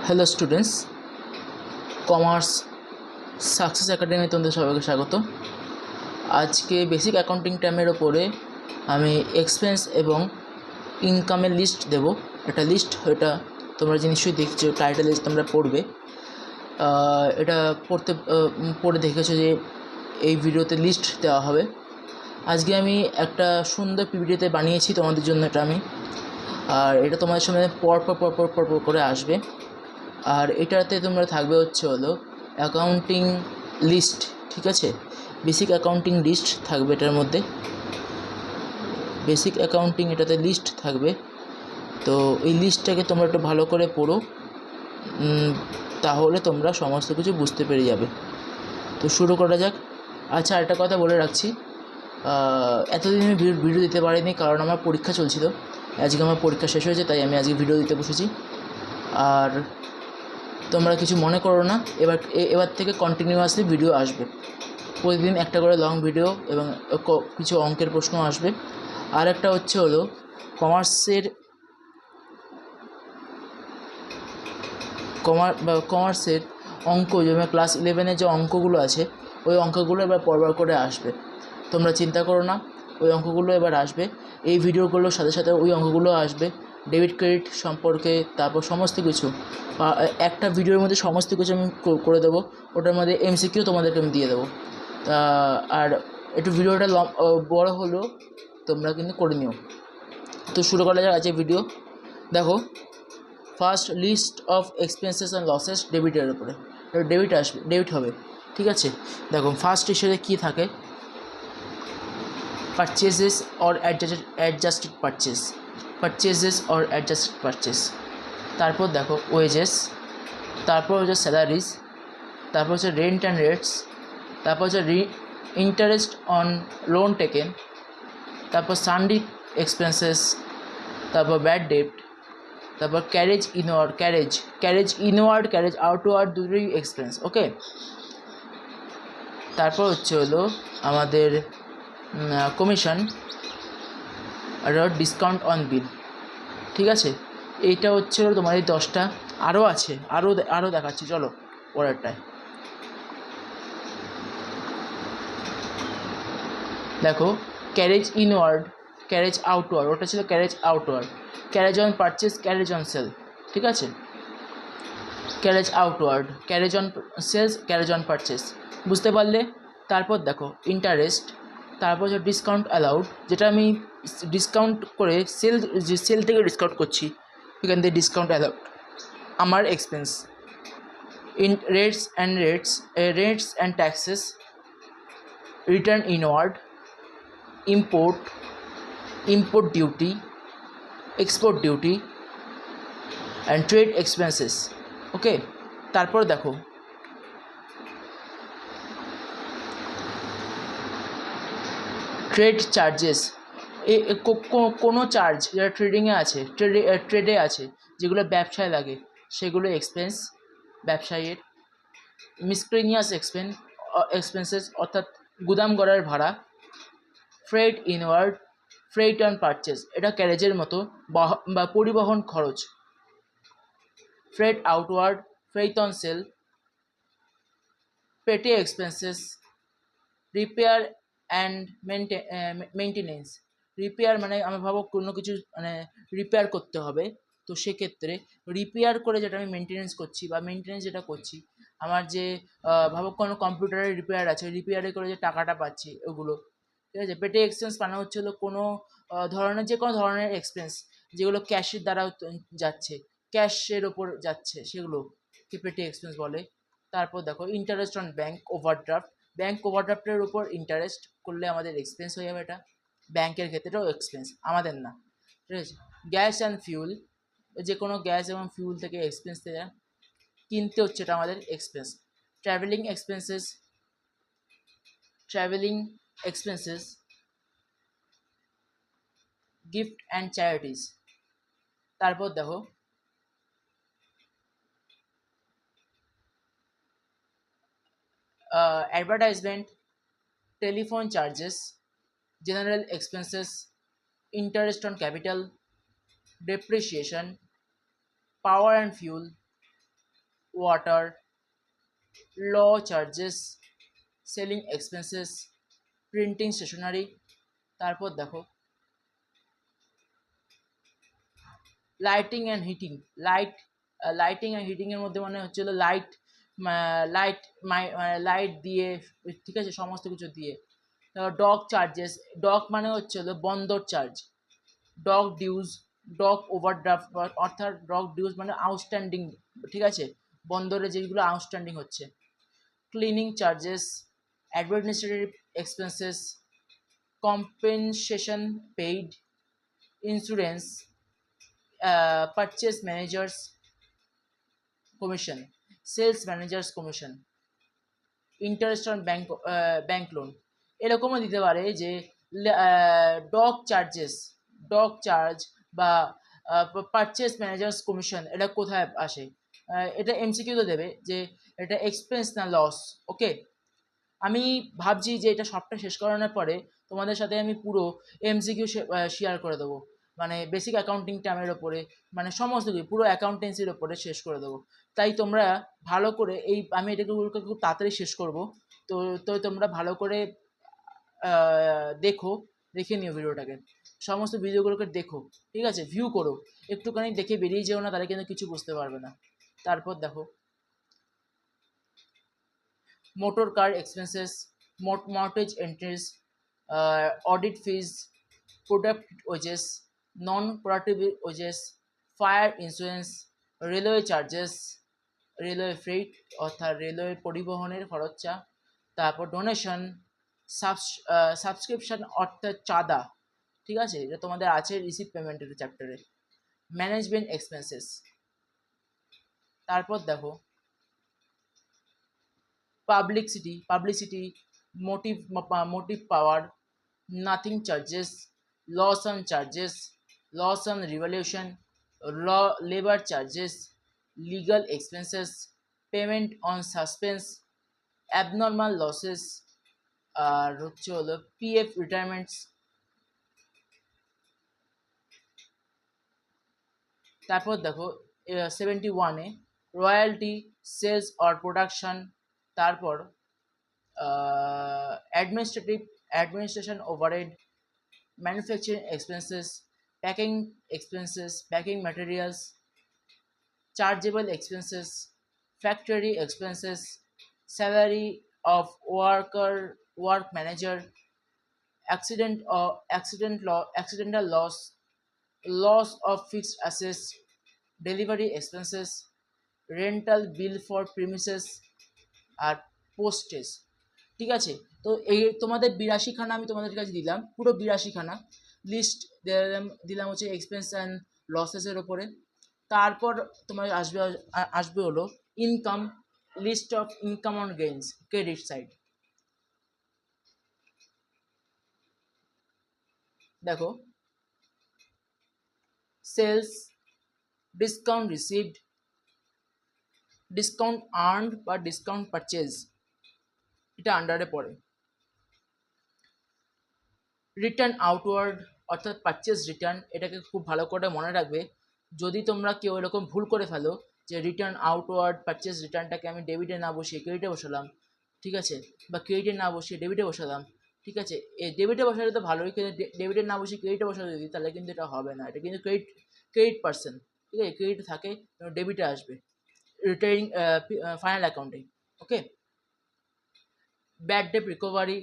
Hello students, commerce success academy তোমাদের সবাইকে স্বাগত। আজকে বেসিক অ্যাকাউন্টিং টার্মের ওপরে আমি এক্সপেন্স এবং ইনকামের লিস্ট দেব। একটা লিস্ট, এটা তোমরা নিশ্চয়ই দেখছো, টাইটেল লিস্ট তোমরা পড়বে। এটা পড়ে দেখেছো যে এই ভিডিওতে লিস্ট দেওয়া হবে। আজকে আমি একটা সুন্দর পিপিটিতে বানিয়েছি তোমাদের জন্য, এটা আমি, আর এটা তোমাদের সামনে পর করে আসবে। আর এটাতে তোমরা থাকবে হলো অ্যাকাউন্টিং লিস্ট, ঠিক আছে? বেসিক অ্যাকাউন্টিং লিস্ট থাকবে এটার মধ্যে, বেসিক অ্যাকাউন্টিং এটাতে লিস্ট থাকবে। তো এই লিস্টটাকে তোমরা একটু ভালো করে পড়ো, তাহলে তোমরা সমস্ত কিছু বুঝতে পেরে যাবে। তো শুরু করা যাক। আচ্ছা, একটা কথা বলে রাখছি, এতদিন আমি ভিডিও দিতে পারিনি কারণ আমার পরীক্ষা চলছিল। আজকে আমার পরীক্ষা শেষ হয়েছে, তাই আমি আজকে ভিডিও দিতে বসেছি। আর তোমরা কিছু মনে করো না, এবার থেকে কন্টিনিউয়াসলি ভিডিও আসবে, প্রতিদিন একটা করে লং ভিডিও, এবং কিছু অঙ্কের প্রশ্ন আসবে। আর একটা হলো কমার্সের অঙ্ক, যেমন ক্লাস 11-এর যে অঙ্কগুলো আছে, ওই অঙ্কগুলো এবার পরপর করে আসবে। তোমরা চিন্তা করো না, ওই অঙ্কগুলো এবার আসবে। এই ভিডিওগুলোর সাথে সাথে ওই অঙ্কগুলো আসবে, ডেবিট ক্রেডিট সম্পর্কে, তারপর সমস্ত কিছু। একটা ভিডিওর মধ্যে সমস্ত কিছু আমি করে দেবো। ওটার মধ্যে এমসিকিউ তোমাদেরকে আমি দিয়ে দেবো। আর একটু ভিডিওটা বড় হলেও তোমরা কিন্তু করে নিও। তো শুরু করা যাক আজকে ভিডিও। দেখো, first list of expenses and losses ডেবিটের উপরে, ডেবিট হবে, ঠিক আছে? দেখো, ফার্স্ট হিসেবে কী থাকে, পারচেজেস অর অ্যাডজাস্টেড পারচেস। তারপর দেখো ওয়েজেস, তারপর হচ্ছে স্যালারিজ, তারপর হচ্ছে রেন্ট অ্যান্ড রেটস, তারপর হচ্ছে ইন্টারেস্ট অন লোন টেকেন, তারপর সানডি এক্সপেন্সেস, তারপর ব্যাড ডেট, তারপর ক্যারেজ আউটওয়ার্ড দুটোই এক্সপেন্স, ওকে? তারপর হলো আমাদের কমিশন আর ডিসকাউন্ট অন বিল, ঠিক আছে? এইটা হচ্ছে তোমার এই 10টা। আরও আছে, আরও দেখাচ্ছি, চলো পরেরটায়। দেখো, ক্যারেজ ইনওয়ার্ড, ক্যারেজ আউটওয়ার্ড, ওটা ছিল carriage outward. Carriage on purchase, carriage on sale, ঠিক আছে? Carriage outward, carriage on sales, carriage on purchase, বুঝতে পারলে? তারপর দেখো ইন্টারেস্ট, তারপর হচ্ছে ডিসকাউন্ট অ্যালাউড, যেটা আমি ডিসকাউন্ট করে সেল থেকে ডিসকাউন্ট করছি, এখান থেকে ডিসকাউন্ট অ্যালাউড আমার expense. Rates and taxes, return inward, import duty, export duty and trade expenses, ওকে? তারপর দেখো ট্রেড চার্জেস, কোনো চার্জ যেটা ট্রেডে আছে, যেগুলো ব্যবসায় লাগে, সেগুলো এক্সপেন্স ব্যবসায়ের। মিসক্রেনিয়াস এক্সপেন্সেস, অর্থাৎ গুদাম গড়ার ভাড়া। ফ্রেট অন পারচেস, এটা ক্যারেজের মতো বা পরিবহন খরচ। Freight outward, freight on sale. Petty expenses, repair and maintenance. Repair মানে আমি ভাবো কোনো কিছু মানে রিপেয়ার করতে হবে, তো সেক্ষেত্রে রিপেয়ার করে যেটা আমি মেনটেনেন্স করছি, বা মেনটেনেন্স যেটা করছি, আমার যে ভাবো কোনো কম্পিউটারের রিপেয়ার আছে, রিপেয়ারে করে যে টাকাটা পাচ্ছি, ওগুলো, ঠিক আছে? পেটি এক্সপেন্স মানে হলো কোনো ধরনের, যে কোনো ধরনের এক্সপেন্স যেগুলো ক্যাশের দ্বারা যাচ্ছে, ক্যাশের ওপর যাচ্ছে, সেগুলোকে পেটি এক্সপেন্স বলে। তারপর দেখো ইন্টারেস্ট অন ব্যাংক ওভারড্রাফটের উপর ইন্টারেস্ট করলে আমাদের এক্সপেন্স হয়ে যাবে, এটা ব্যাংকের ক্ষেত্রেও এক্সপেন্স, আমাদের না, ঠিক আছে? গ্যাস অ্যান্ড ফিউল, যে কোনো গ্যাস এবং ফিউল থেকে এক্সপেন্স থেকে কিনতে হচ্ছে, এটা আমাদের expense. Travelling expenses, gift and charities. তারপর দেখো advertisement, telephone charges, general expenses, interest on capital, depreciation, power and fuel, water, law charges, selling expenses, printing stationery. তারপর দেখো lighting and heating. Lighting and হিটিংয়ের মধ্যে মানে হচ্ছে লাইট, লাইট লাইট দিয়ে, ঠিক আছে, সমস্ত কিছু দিয়ে। তারপর ডক চার্জেস, ডক মানে হচ্ছে বন্দর charge, dock dues, dock overdraft, অর্থাৎ ডক ডিউজ মানে আউটস্ট্যান্ডিং, ঠিক আছে, বন্দরে যেগুলো আউটস্ট্যান্ডিং হচ্ছে। Cleaning charges, administrative expenses, compensation paid, insurance, purchase managers commission, sales managers commission, interest on bank loan. এরকমও দিতে পারে যে ডক চার্জেস, ডক চার্জ বা পারচেস ম্যানেজার্স কমিশন এটা কোথায় আসে। এটা এমসিকিউতে দেবে যে এটা এক্সপেন্স না লস। ওকে, আমি ভাবছি যে এটা সবটা শেষ করানোর পরে তোমাদের সাথে আমি পুরো এমসিকিউ শেয়ার করে দেবো, মানে বেসিক অ্যাকাউন্টিং টার্মের ওপরে, মানে সমস্ত কিছু পুরো অ্যাকাউন্টেন্সির ওপরে শেষ করে দেবো। তাই তোমরা ভালো করে এই, আমি এটাকে খুব তাড়াতাড়ি শেষ করব, তো তো তোমরা ভালো করে দেখো, দেখে নিও ভিডিওটাকে, সমস্ত ভিডিওগুলোকে দেখো, ঠিক আছে, ভিউ করো, একটুখানি দেখে বেরিয়ে যেও না, তাহলে কিন্তু কিছু বুঝতে পারবে না। তারপর দেখো motor car expenses, mortgage entries, audit fees, product wages, non-productive wages, fire insurance, railway charges, railway freight অর্থাৎ রেলওয়ে পরিবহনের খরচা, তারপর ডোনেশন, সাবস্ক্রিপশন অর্থাৎ চাঁদা, ঠিক আছে, এটা তোমাদের আছে রিসিভ পেমেন্টের চ্যাপ্টারে। Management expenses. তারপর দেখো publicity, motive power, nothing charges, loss on revaluation, labor charges, legal expenses, payment on suspense, abnormal losses, আর হচ্ছে হলো পিএফ রিটায়ারমেন্টস। তারপর দেখো 71-এ রয়্যালটি, সেলস অর প্রোডাকশন, তারপর administration overhead, manufacturing expenses, packing materials, chargeable expenses, factory expenses, salary of work manager, accidental loss of fixed assets, delivery expenses, rental bill for premises, আর postage. ঠিক আছে, তো এই তোমাদের 82খানা আমি তোমাদের কাছে দিলাম, পুরো 82খানা লিস্ট দিলাম হচ্ছে এক্সপেন্স অ্যান্ড লসেসের ওপরে। তারপর তোমার আসবে হলো income, list of income on gains, credit side. দেখো sales, discount received, discount earned বা ডিসকাউন্ট পারচেজ, এটা আন্ডারে পড়ে। রিটার্ন আউটওয়ার্ড অর্থাৎ পারচেজ রিটার্ন, এটাকে খুব ভালো করে মনে রাখবে। যদি তোমরা কেউ এরকম ভুল করে ফেলো যে রিটার্ন আউটওয়ার্ড পারচেজ রিটার্নটাকে আমি ডেবিটে না বসিয়ে ক্রেডিটে বসালাম, ঠিক আছে, বা ক্রেডিটে না বসিয়ে ডেবিটে বসালাম, ঠিক আছে, এই ডেবিটে বসালে তো ভালোই, কিন্তু ডেবিটে না বসিয়ে ক্রেডিটে বসাতে যদি, তাহলে কিন্তু এটা হবে না, এটা কিন্তু ক্রেডিট পার্সন, ঠিক আছে, ক্রেডিট থাকে, ডেবিটে আসবে রিটার্নিং ফাইনাল অ্যাকাউন্টে। Okay, bad debt recovery,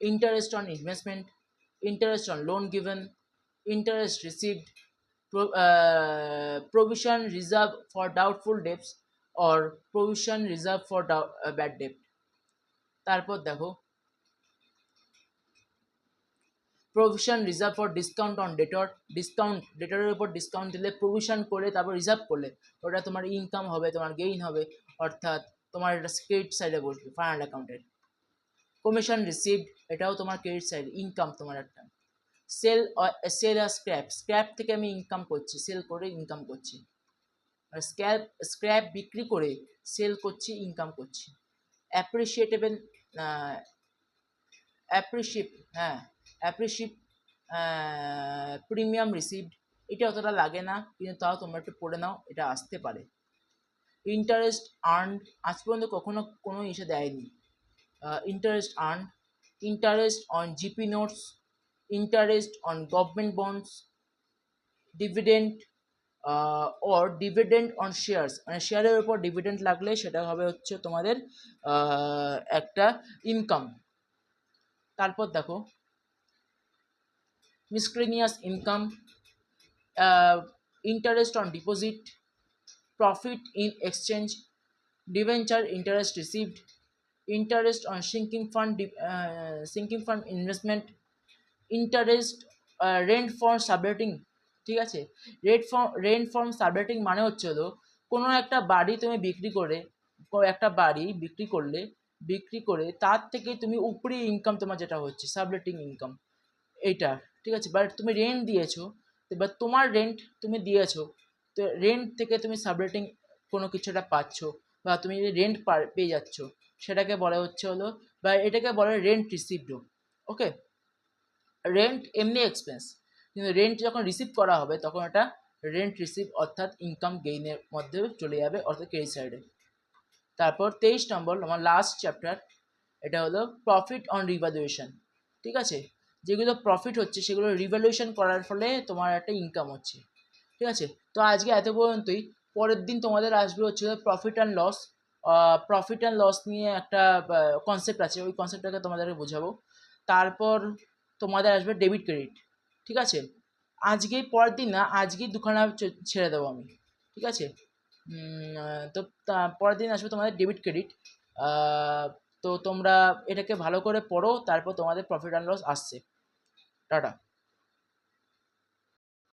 interest on investment, interest on loan given, interest received, provision reserved for doubtful debts or provision reserved for bad debt. তারপর দেখো provision reserve for discount on debtor, ডেটরের উপর ডিসকাউন্ট দিলে provision করে তারপর reserve করলে ওটা তোমার ইনকাম হবে, তোমার গেইন হবে, অর্থাৎ তোমার এটা ক্রেডিট সাইডে বসবে ফাইনাল অ্যাকাউন্টের। কমিশন রিসিভড, এটাও তোমার ক্রেডিট সাইড, ইনকাম তোমার একটা। সেল আর স্ক্র্যাপ থেকে আমি ইনকাম করছি, সেল করে ইনকাম করছি, আর স্ক্র্যাপ বিক্রি করে সেল করছি, ইনকাম করছি। অ্যাপ্রিসিয়েটেবল, অ্যাপ্রিসিয়েট প্রিমিয়াম রিসিভড, এটা অতটা লাগে না, কিন্তু তাও তোমরা একটু পড়ে নাও, এটা আসতে পারে। ইন্টারেস্ট আর্ন আজ পর্যন্ত কখনো কোনো ইসে দেয়নি। Interest earn, interest on GP notes, interest on government bonds, dividend or dividend on shares, মানে শেয়ারের উপর ডিভিডেন্ড লাগলে সেটা হবে হচ্ছে তোমাদের একটা ইনকাম। তারপর দেখো miscellaneous income, interest on deposit, profit in exchange, debenture interest received, interest on sinking fund investment, interest rent for subletting. ঠিক আছে, রেন্ট ফ্রম সাবলেটিং মানে হচ্ছে হলো কোনো একটা বাড়ি তুমি বিক্রি করে, একটা বাড়ি বিক্রি করে তার থেকে তুমি উপরি ইনকাম তোমার যেটা হচ্ছে সাবলেটিং ইনকাম এইটা। ঠিক আছে, বাট তুমি রেন্ট দিয়েছো, এবার তোমার রেন্ট তুমি দিয়েছো, তো রেন্ট থেকে তুমি সাবলেটিং কোনো কিছুটা পাচ্ছ বা তুমি রেন্ট পেয়ে যাচ্ছ, সেটাকে বলা হচ্ছে হলো, বা এটাকে বলে রেন্ট রিসিভড। ওকে, রেন্ট এমনি এক্সপেন্স, কিন্তু রেন্ট যখন রিসিভ করা হবে তখন এটা রেন্ট রিসিভ অর্থাৎ ইনকাম গেইনের মধ্যে চলে যাবে, অর্থাৎ ক্রেডিট সাইডে। তারপর 23 নম্বর আমার লাস্ট চ্যাপ্টার, এটা হলো প্রফিট অন রিভ্যালুয়েশন। ঠিক আছে, যেগুলো প্রফিট হচ্ছে সেগুলো রিভ্যালুয়েশন করার ফলে তোমার একটা ইনকাম হচ্ছে। ঠিক আছে, তো আজকে এত পর্যন্তই। পরের দিন তোমাদের আসবে হচ্ছে profit and loss. Profit and loss নিয়ে একটা কনসেপ্ট আছে, ওই কনসেপ্টটাকে তোমাদেরকে বোঝাবো। তারপর তোমাদের আসবে ডেবিট ক্রেডিট। ঠিক আছে, আজকেই পরের দিন না, আজকেই দুখানা ছেড়ে দেবো আমি। ঠিক আছে, তো পরের দিন আসবে তোমাদের ডেবিট ক্রেডিট। তো তোমরা এটাকে ভালো করে পড়ো, তারপর তোমাদের প্রফিট অ্যান্ড লস আসছে। টাটা।